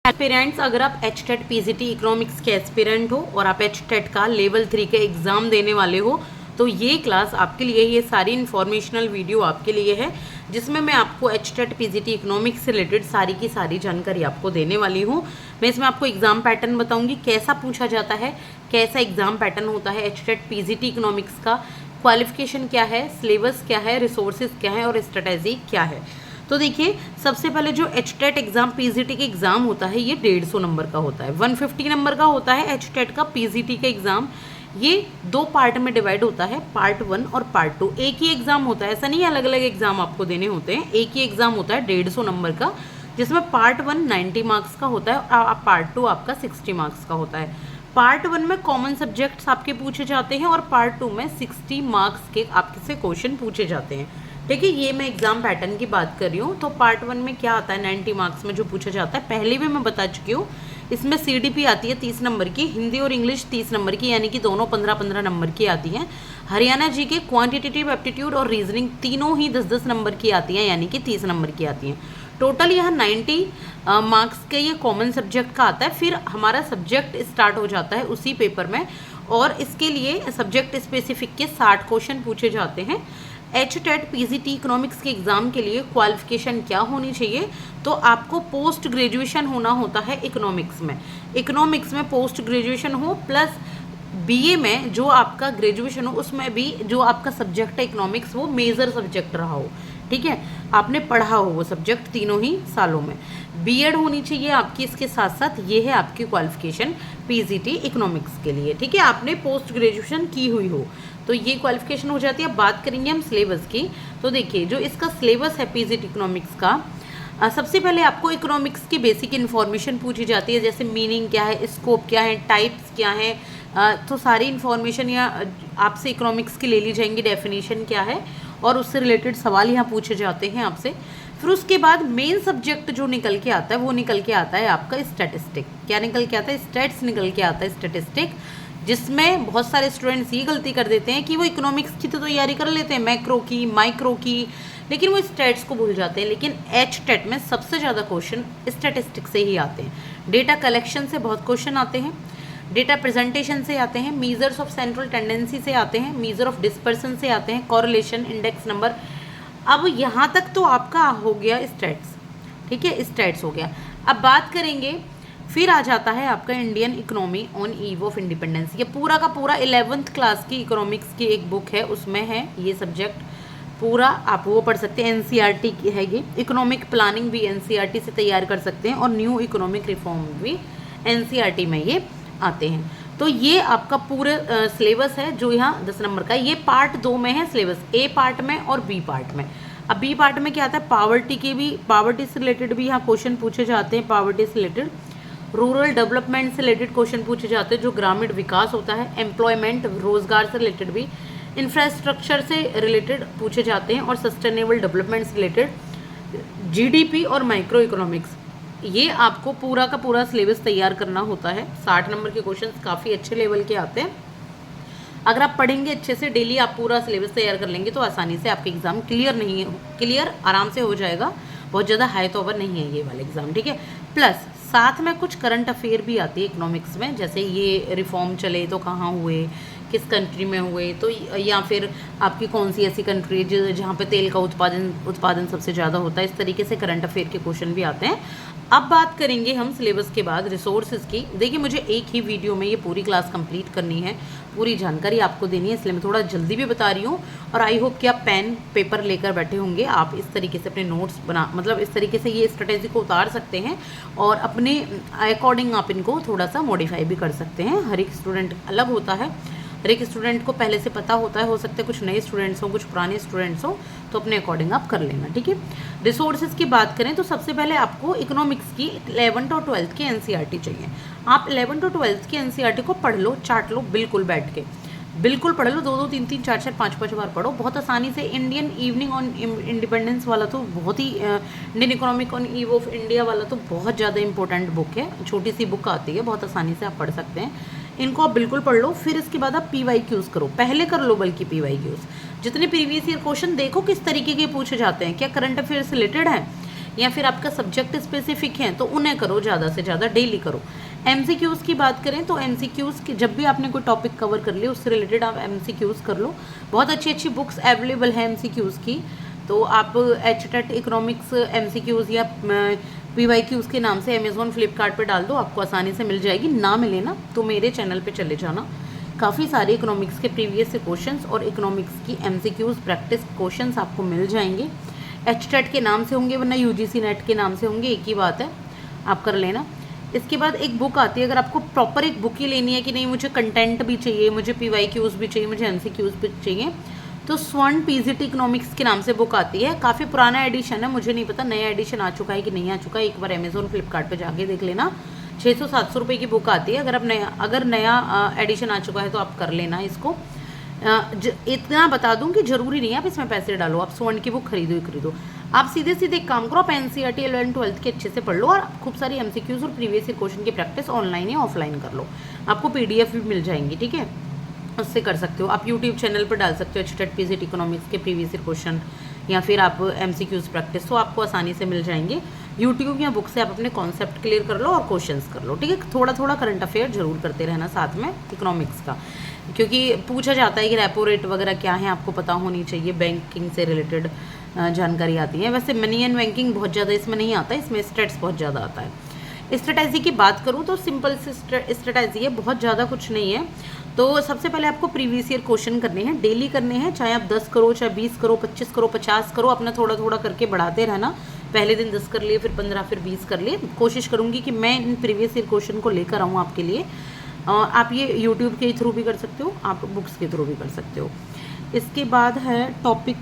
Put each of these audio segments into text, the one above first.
Aspirants, अगर आप HTET PGT economics के एस्पिरेंट हो और आप एचटेट का लेवल 3 के एग्ज़ाम देने वाले हो तो ये क्लास आपके लिए, ये सारी इन्फॉर्मेशनल वीडियो आपके लिए है, जिसमें मैं आपको एचटेट पीजीटी इकोनॉमिक्स से रिलेटेड सारी की सारी जानकारी आपको देने वाली हूँ। मैं इसमें आपको एग्ज़ाम पैटर्न बताऊँगी, कैसा पूछा जाता है, कैसा एग्ज़ाम पैटर्न होता है एचटेट पीजीटी इकोनॉमिक्स का, क्वालिफिकेशन क्या है, सिलेबस क्या है, रिसोर्सेज क्या है और स्ट्रेटेजी क्या है। तो देखिए, सबसे पहले जो एचटेट एग्जाम पीजीटी का एग्जाम होता है ये 150 नंबर का होता है, 150 नंबर का होता है एचटेट का पीजीटी का एग्जाम। ये 2 पार्ट में डिवाइड होता है, पार्ट 1 और पार्ट 2। एक ही एग्जाम होता है, ऐसा नहीं है अलग अलग एग्जाम आपको देने होते हैं, एक ही एग्जाम होता है 150 नंबर का, जिसमें पार्ट 1 90 मार्क्स का होता है और पार्ट 2 आपका 60 मार्क्स का होता है। पार्ट 1 में कॉमन सब्जेक्ट्स आपके पूछे जाते हैं और पार्ट 2 में 60 मार्क्स के आपके से क्वेश्चन पूछे जाते हैं। ठीक है, ये मैं एग्जाम पैटर्न की बात कर रही हूँ। तो पार्ट 1 में क्या आता है, 90 मार्क्स में जो पूछा जाता है, पहले भी मैं बता चुकी हूँ। इसमें सीडीपी आती है 30 नंबर की, हिंदी और इंग्लिश 30 नंबर की, यानी कि दोनों 15-15 नंबर की आती हैं। हरियाणा जी के क्वांटिटेटिव एप्टीट्यूड और रीजनिंग तीनों ही 10-10 नंबर की आती हैं, यानी कि 30 नंबर की आती हैं। टोटल यहाँ 90 मार्क्स के ये कॉमन सब्जेक्ट का आता है। फिर हमारा सब्जेक्ट स्टार्ट हो जाता है उसी पेपर में, और इसके लिए सब्जेक्ट स्पेसिफिक के 60 क्वेश्चन पूछे जाते हैं। एचटेट पीजीटी इकोनॉमिक्स के एग्जाम के लिए क्वालिफिकेशन क्या होनी चाहिए, तो आपको पोस्ट ग्रेजुएशन होना होता है इकोनॉमिक्स में पोस्ट ग्रेजुएशन हो, प्लस बीए में जो आपका ग्रेजुएशन हो उसमें भी जो आपका सब्जेक्ट है इकोनॉमिक्स वो मेजर सब्जेक्ट रहा हो। ठीक है, आपने पढ़ा हो वो सब्जेक्ट तीनों ही सालों में। बीएड होनी चाहिए आपकी इसके साथ साथ, ये है आपकी क्वालिफिकेशन पीजीटी इकोनॉमिक्स के लिए। ठीक है, आपने पोस्ट ग्रेजुएशन की हुई हो तो ये क्वालिफिकेशन हो जाती है। अब बात करेंगे हम सिलेबस की। तो देखिए, जो इसका सिलेबस है पीजीटी इकोनॉमिक्स का, सबसे पहले आपको इकोनॉमिक्स की बेसिक इन्फॉर्मेशन पूछी जाती है, जैसे मीनिंग क्या है, स्कोप क्या है, टाइप्स क्या है, तो सारी इन्फॉर्मेशन यहाँ आपसे इकोनॉमिक्स की ले ली जाएंगी, डेफिनेशन क्या है और उससे रिलेटेड सवाल यहाँ पूछे जाते हैं आपसे। फिर उसके बाद मेन सब्जेक्ट जो निकल के आता है वो निकल के आता है आपका स्टैटिस्टिक। क्या निकल के आता है? स्टैट्स निकल के आता है, स्टैटिस्टिक, जिसमें बहुत सारे स्टूडेंट्स ये गलती कर देते हैं कि वो इकोनॉमिक्स की तो तैयारी कर लेते हैं, मैक्रो की, माइक्रो की, लेकिन वो स्टैट्स को भूल जाते हैं। लेकिन एचटेट में सबसे ज़्यादा क्वेश्चन स्टैटिस्टिक्स से ही आते हैं। डेटा कलेक्शन से बहुत क्वेश्चन आते हैं, डेटा प्रेजेंटेशन से आते हैं, मीजर्स ऑफ सेंट्रल टेंडेंसी से आते हैं, मीजर ऑफ डिस्पर्सन से आते हैं, कॉरिलेशन, इंडेक्स नंबर। अब यहाँ तक तो आपका हो गया स्टैट्स। ठीक है, स्टैट्स हो गया। अब बात करेंगे, फिर आ जाता है आपका Indian economy on eve of independence. ये पूरा का पूरा 11th क्लास की इकोनॉमिक्स की एक बुक है, उसमें है ये सब्जेक्ट पूरा, आप वो पढ़ सकते हैं। एनसीईआरटी की है ये। इकोनॉमिक प्लानिंग भी एनसीईआरटी से तैयार कर सकते हैं और न्यू इकोनॉमिक रिफॉर्म भी एनसीईआरटी में ये आते हैं। तो ये आपका पूरे सिलेबस है जो यहाँ 10 नंबर का। ये पार्ट 2 में है सिलेबस, ए पार्ट में और बी पार्ट में। अब बी पार्ट में क्या आता है, पावर्टी के भी, पावर्टी से रिलेटेड भी यहाँ क्वेश्चन पूछे जाते हैं, पावर्टी से रिलेटेड, रूरल डेवलपमेंट से रिलेटेड क्वेश्चन पूछे जाते हैं, जो ग्रामीण विकास होता है, एम्प्लॉयमेंट, रोजगार से रिलेटेड भी, इंफ्रास्ट्रक्चर से रिलेटेड पूछे जाते हैं, और सस्टेनेबल डेवलपमेंट से रिलेटेड, जीडीपी और माइक्रो इकोनॉमिक्स। ये आपको पूरा का पूरा सिलेबस तैयार करना होता है। 60 नंबर के क्वेश्चन काफ़ी अच्छे लेवल के आते हैं। अगर आप पढ़ेंगे अच्छे से, डेली आप पूरा सिलेबस तैयार कर लेंगे तो आसानी से आपके एग्जाम क्लियर आराम से हो जाएगा। बहुत ज़्यादा हाई तो ओवर नहीं है ये वाला एग्जाम। ठीक है, प्लस साथ में कुछ करंट अफेयर भी आती है इकोनॉमिक्स में, जैसे ये रिफॉर्म चले तो कहाँ हुए, किस कंट्री में हुए, तो या फिर आपकी कौन सी ऐसी कंट्री है जहाँ पे तेल का उत्पादन सबसे ज़्यादा होता है। इस तरीके से करंट अफेयर के क्वेश्चन भी आते हैं। अब बात करेंगे हम सिलेबस के बाद रिसोर्सेज की। देखिए, मुझे एक ही वीडियो में ये पूरी क्लास कंप्लीट करनी है, पूरी जानकारी आपको देनी है, इसलिए मैं थोड़ा जल्दी भी बता रही हूँ। और आई होप कि आप पेन पेपर लेकर बैठे होंगे, आप इस तरीके से अपने नोट्स बना, मतलब इस तरीके से ये स्ट्रेटेजी को उतार सकते हैं और अपने अकॉर्डिंग आप इनको थोड़ा सा मॉडिफाई भी कर सकते हैं। हर एक स्टूडेंट अलग होता है, हर एक स्टूडेंट को पहले से पता होता है, हो सकता है कुछ नए स्टूडेंट्स हों, कुछ पुराने स्टूडेंट्स हों, तो अपने अकॉर्डिंग आप कर लेना। ठीक है, रिसोर्सेज की बात करें तो सबसे पहले आपको इकोनॉमिक्स की 11th और 12th की एनसीईआरटी चाहिए। आप 11th और 12th की एनसीईआरटी को पढ़ लो, चाट लो, बिल्कुल बैठ के बिल्कुल पढ़ लो, 2-2, 3-3, 4-4, 5-5 बार पढ़ो, बहुत आसानी से। इंडियन इवनिंग ऑन इंडिपेंडेंस वाला तो बहुत ही, Indian economic on eve of India वाला तो बहुत ज़्यादा इंपॉर्टेंट बुक है, छोटी सी बुक आती है, बहुत आसानी से आप पढ़ सकते हैं। इनको आप बिल्कुल पढ़ लो। फिर इसके बाद आप PYQs करो, पहले कर लो बल्कि PYQs, जितने प्रीवियस ईयर क्वेश्चन देखो किस तरीके के पूछे जाते हैं, क्या करंट अफेयर से रिलेटेड है, या फिर आपका सब्जेक्ट स्पेसिफिक है तो उन्हें करो, ज़्यादा से ज़्यादा डेली करो। एमसीक्यूज़ की बात करें तो एमसीक्यूज़ की जब भी आपने कोई टॉपिक कवर कर लिया उससे रिलेटेड आप एमसीक्यूज़ कर लो। बहुत अच्छी अच्छी बुक्स अवेलेबल है एमसीक्यूज़ की, तो आप एचटेट इकोनॉमिक्स एमसीक्यूज़ या पीवाईक्यूज़ के नाम से अमेज़ॉन फ्लिपकार्ट पे डाल दो, आपको आसानी से मिल जाएगी। ना मिले ना तो मेरे चैनल पे चले जाना, काफ़ी सारे इकोनॉमिक्स के प्रीवियस से क्वेश्चंस और इकोनॉमिक्स की एमसीक्यूज़ प्रैक्टिस क्वेश्चंस आपको मिल जाएंगे। एचटेट के नाम से होंगे वरना यूजीसी नेट के नाम से होंगे, एक ही बात है, आप कर लेना। इसके बाद एक बुक आती है, अगर आपको प्रॉपर एक बुक ही लेनी है कि नहीं मुझे कंटेंट भी चाहिए, मुझे पीवाईक्यूज़ भी चाहिए, मुझे एमसीक्यूज़ भी चाहिए, तो स्वर्ण पीजीटी इकोनॉमिक्स के नाम से बुक आती है। काफ़ी पुराना एडिशन है, मुझे नहीं पता नया एडिशन आ चुका है कि नहीं आ चुका है, एक बार अमेज़ॉन फ्लिपकार्ट पे जाके देख लेना। 600-700 रुपये की बुक आती है। अगर नया एडिशन आ चुका है तो आप कर लेना इसको। इतना बता दूं कि ज़रूरी नहीं है आप इसमें पैसे डालो, आप स्वर्ण की बुक खरीदो ही खरीदो। आप सीधे सीधे एक काम करो, आप एनसीईआरटी 11th-12th के अच्छे से पढ़ लो और खूब सारी एमसीक्यूज़ और प्रीवियस ईयर क्वेश्चन की प्रैक्टिस ऑनलाइन या ऑफलाइन कर लो, आपको पीडीएफ भी मिल जाएंगी, ठीक है, उससे कर सकते हो। आप यूट्यूब चैनल पर डाल सकते हो एचटेट पीजीटी इकोनॉमिक्स के प्रीवियस ईयर क्वेश्चन या फिर आप एमसीक्यूज़ प्रैक्टिस, तो आपको आसानी से मिल जाएंगे। यूट्यूब या बुक से आप अपने कॉन्सेप्ट क्लियर कर लो और क्वेश्चंस कर लो, ठीक है। थोड़ा थोड़ा करंट अफेयर जरूर करते रहना साथ में इकोनॉमिक्स का, क्योंकि पूछा जाता है कि रेपो रेट वगैरह क्या है, आपको पता होनी चाहिए, बैंकिंग से रिलेटेड जानकारी आती है। वैसे मनी एंड बैंकिंग बहुत ज़्यादा इसमें नहीं आता है, इसमें स्टेट्स बहुत ज़्यादा आता है। स्ट्रेटजी की बात करूँ तो सिंपल सी स्ट्रेटजी है, बहुत ज़्यादा कुछ नहीं है। तो सबसे पहले आपको प्रीवियस ईयर क्वेश्चन करने हैं, डेली करने हैं, चाहे आप 10 करो, चाहे 20 करो, 25 करो, 50 करो, अपना थोड़ा थोड़ा करके बढ़ाते रहना। पहले दिन 10 कर लिए, फिर 15, फिर 20 कर लिए। कोशिश करूँगी कि मैं इन प्रीवियस ईयर क्वेश्चन को लेकर आऊँ आपके लिए। आप ये यूट्यूब के थ्रू भी कर सकते हो, आप बुक्स के थ्रू भी कर सकते हो। इसके बाद है टॉपिक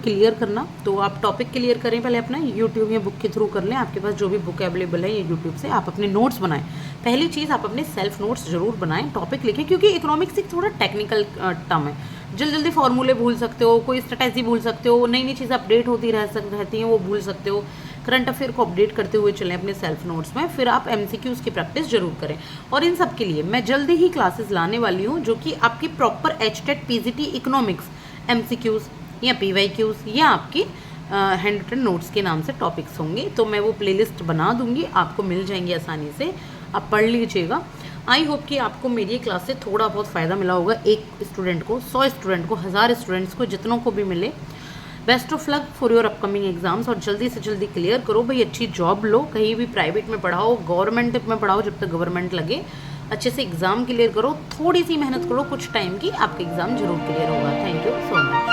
क्लियर करना, तो आप टॉपिक क्लियर करें पहले अपना, यूट्यूब या बुक के थ्रू कर लें। आपके पास जो भी बुक अवेलेबल है ये यूट्यूब से, आप अपने नोट्स बनाएं। पहली चीज़ आप अपने सेल्फ नोट्स जरूर बनाएं, टॉपिक लिखें, क्योंकि इकोनॉमिक्स एक थोड़ा टेक्निकल टर्म है, जल्दी जल्दी फॉर्मूले भूल सकते हो, कोई स्ट्रेटजी भूल सकते हो, नई नई चीज़ें अपडेट होती रहती हैं वो भूल सकते हो। करंट अफेयर को अपडेट करते हुए चलें अपने सेल्फ नोट्स में। फिर आप एमसीक्यूज़ की प्रैक्टिस जरूर करें। और इन सब के लिए मैं जल्दी ही क्लासेस लाने वाली हूँ जो कि आपकी proper HTET PGT economics MCQs या पीवाईक्यूज़ या आपकी हैंड रिटन नोट्स के नाम से टॉपिक्स होंगे, तो मैं वो प्लेलिस्ट बना दूंगी, आपको मिल जाएंगी आसानी से, आप पढ़ लीजिएगा। आई होप कि आपको मेरी क्लास से थोड़ा बहुत फ़ायदा मिला होगा, एक स्टूडेंट को, 100 स्टूडेंट को, 1000 स्टूडेंट्स को, जितनों को भी मिले। Best of luck for your upcoming exams, और जल्दी से जल्दी क्लियर करो भाई, अच्छी जॉब लो, कहीं भी प्राइवेट में पढ़ाओ, गवर्नमेंट में पढ़ाओ, जब तक गवर्नमेंट लगे, अच्छे से एग्ज़ाम क्लियर करो, थोड़ी सी मेहनत करो कुछ टाइम की, आपका एग्ज़ाम जरूर क्लियर होगा। Thank you so much.